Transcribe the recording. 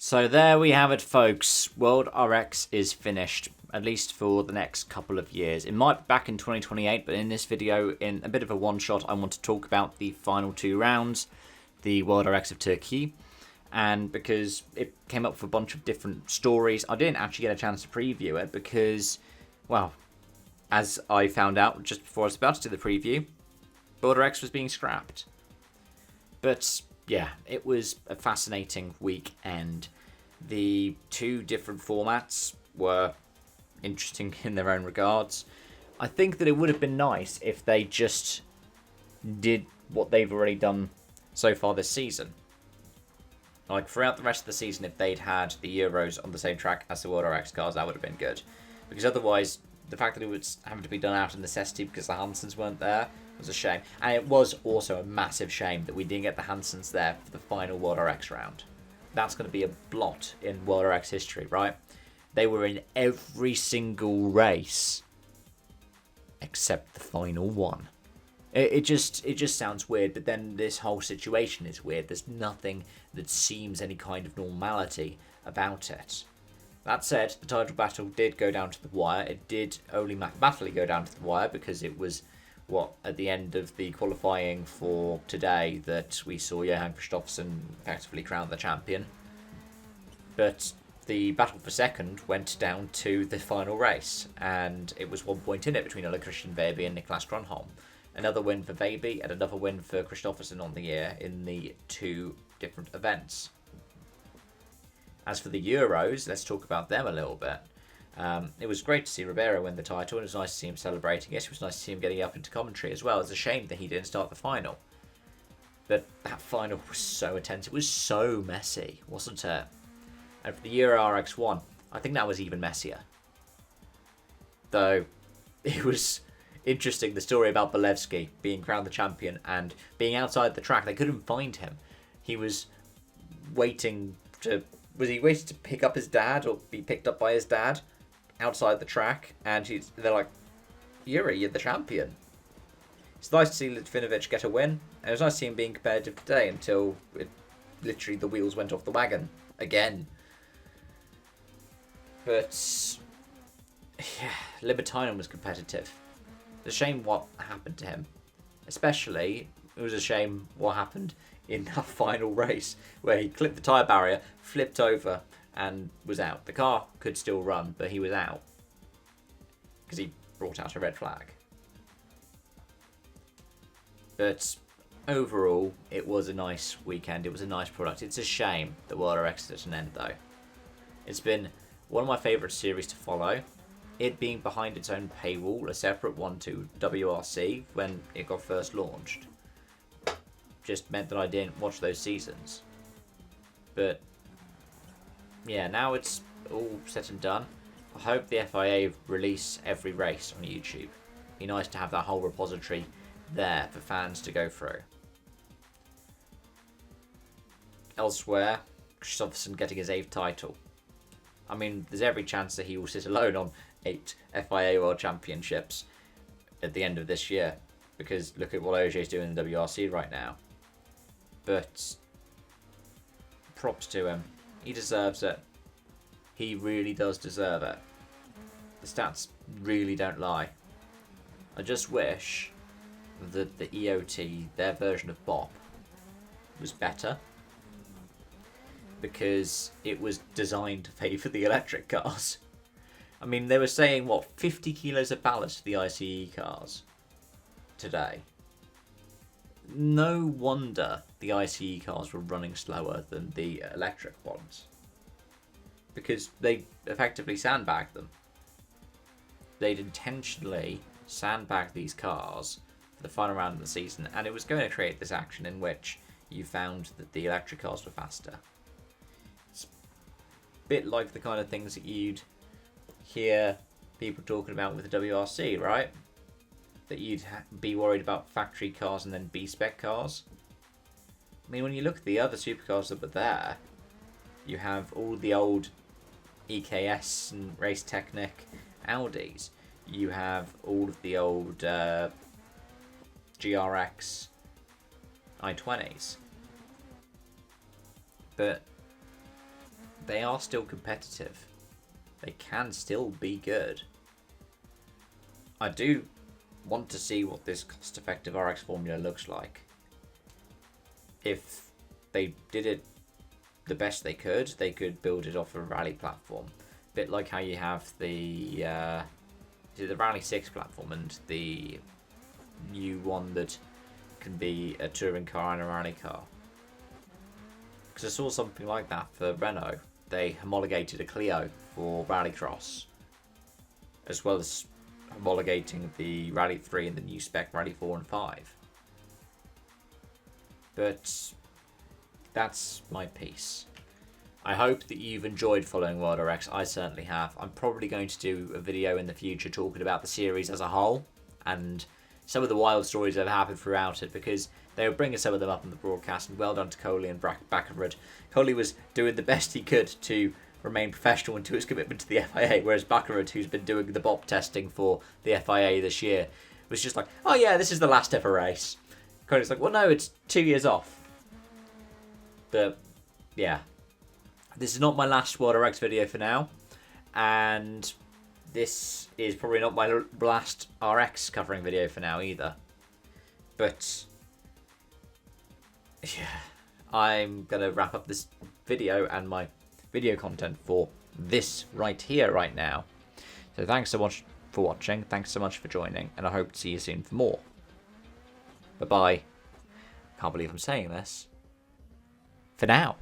So there we have it, folks. World RX is finished, at least for the next couple of years. It might be back in 2028, but in this video, in a bit of a one-shot, I want to talk about the final two rounds, the World RX of Türkyie, and because it came up with a bunch of different stories, I didn't actually get a chance to preview it because, well, as I found out just before I was about to do the preview, World RX was being scrapped. But yeah, it was a fascinating weekend. The two different formats were interesting in their own regards. I think that it would have been nice if they just did what they've already done so far this season. Like, throughout the rest of the season, if they'd had the Euros on the same track as the World RX cars, that would have been good. Because otherwise, the fact that it was having to be done out of necessity because the Hansons weren't there was a shame. And it was also a massive shame that we didn't get the Hansons there for the final World RX round. That's going to be a blot in World RX history, right? They were in every single race except the final one. It just sounds weird, but then this whole situation is weird. There's nothing that seems any kind of normality about it. That said, the title battle did go down to the wire. It did only mathematically go down to the wire because it was at the end of the qualifying for today that we saw Johan Kristoffersson effectively crown the champion. But the battle for second went down to the final race, and it was 1 point in it between Ole Christian Veby and Niklas Gronholm. Another win for Veby and another win for Kristoffersson on the year in the two different events. As for the Euros, let's talk about them a little bit. It was great to see Ribeiro win the title, and it was nice to see him celebrating it. It was nice to see him getting up into commentary as well. It's a shame that he didn't start the final. But that final was so intense. It was so messy, wasn't it? And for the Euro RX1, I think that was even messier. Though, it was interesting, the story about Bolevsky being crowned the champion and being outside the track. They couldn't find him. He was waiting to... Was he waiting to pick up his dad or be picked up by his dad outside the track? And they're like, Yuri, you're the champion. It's nice to see Litvinovich get a win. And it was nice to see him being competitive today until literally the wheels went off the wagon again. But yeah, Libertinen was competitive. It's a shame what happened to him. Especially, it was a shame what happened in that final race where he clipped the tyre barrier, flipped over, and was out. The car could still run, but he was out because he brought out a red flag. But overall, it was a nice weekend. It was a nice product. It's a shame that World RX is at an end, though. It's been one of my favourite series to follow. It being behind its own paywall, a separate one to WRC when it got first launched, just meant that I didn't watch those seasons. But yeah, now it's all said and done. I hope the FIA release every race on YouTube. Be nice to have that whole repository there for fans to go through. Elsewhere, Kristoffersson getting his 8th title. I mean, there's every chance that he will sit alone on 8 FIA World Championships at the end of this year, because look at what OJ's doing in the WRC right now. But props to him. He deserves it. He really does deserve it. The stats really don't lie. I just wish that the EOT, their version of BOP, was better, because it was designed to favour the electric cars. I mean, they were saying, 50 kilos of ballast to the ICE cars today. No wonder the ICE cars were running slower than the electric ones, because they effectively sandbagged them. They'd intentionally sandbagged these cars for the final round of the season, and it was going to create this action in which you found that the electric cars were faster. It's a bit like the kind of things that you'd hear people talking about with the WRC, right? That you'd be worried about factory cars and then B-spec cars. I mean, when you look at the other supercars that were there, you have all the old EKS and Race Technic Audis. You have all of the old GRX i20s. But they are still competitive. They can still be good. I do want to see what this cost-effective RX formula looks like. If they did it the best they could build it off a rally platform. A bit like how you have the Rally 6 platform and the new one that can be a touring car and a rally car. Because I saw something like that for Renault. They homologated a Clio for Rallycross, as well as homologating the Rally 3 and the new spec Rally 4 and 5. But that's my piece. I hope that you've enjoyed following World RX. I certainly have. I'm probably going to do a video in the future talking about the series as a whole and some of the wild stories that have happened throughout it, because they were bringing some of them up in the broadcast, and well done to Coley and Backenrud. Coley was doing the best he could to remain professional into his commitment to the FIA, whereas Backenrud, who's been doing the BOP testing for the FIA this year, was just like, oh yeah, this is the last ever race. Coley's like, well no, it's 2 years off. But yeah, this is not my last World RX video for now, and this is probably not my last RX covering video for now either. But yeah, I'm going to wrap up this video and my video content for this right here, right now. So thanks so much for watching, thanks so much for joining, and I hope to see you soon for more. Bye-bye. Can't believe I'm saying this. For now.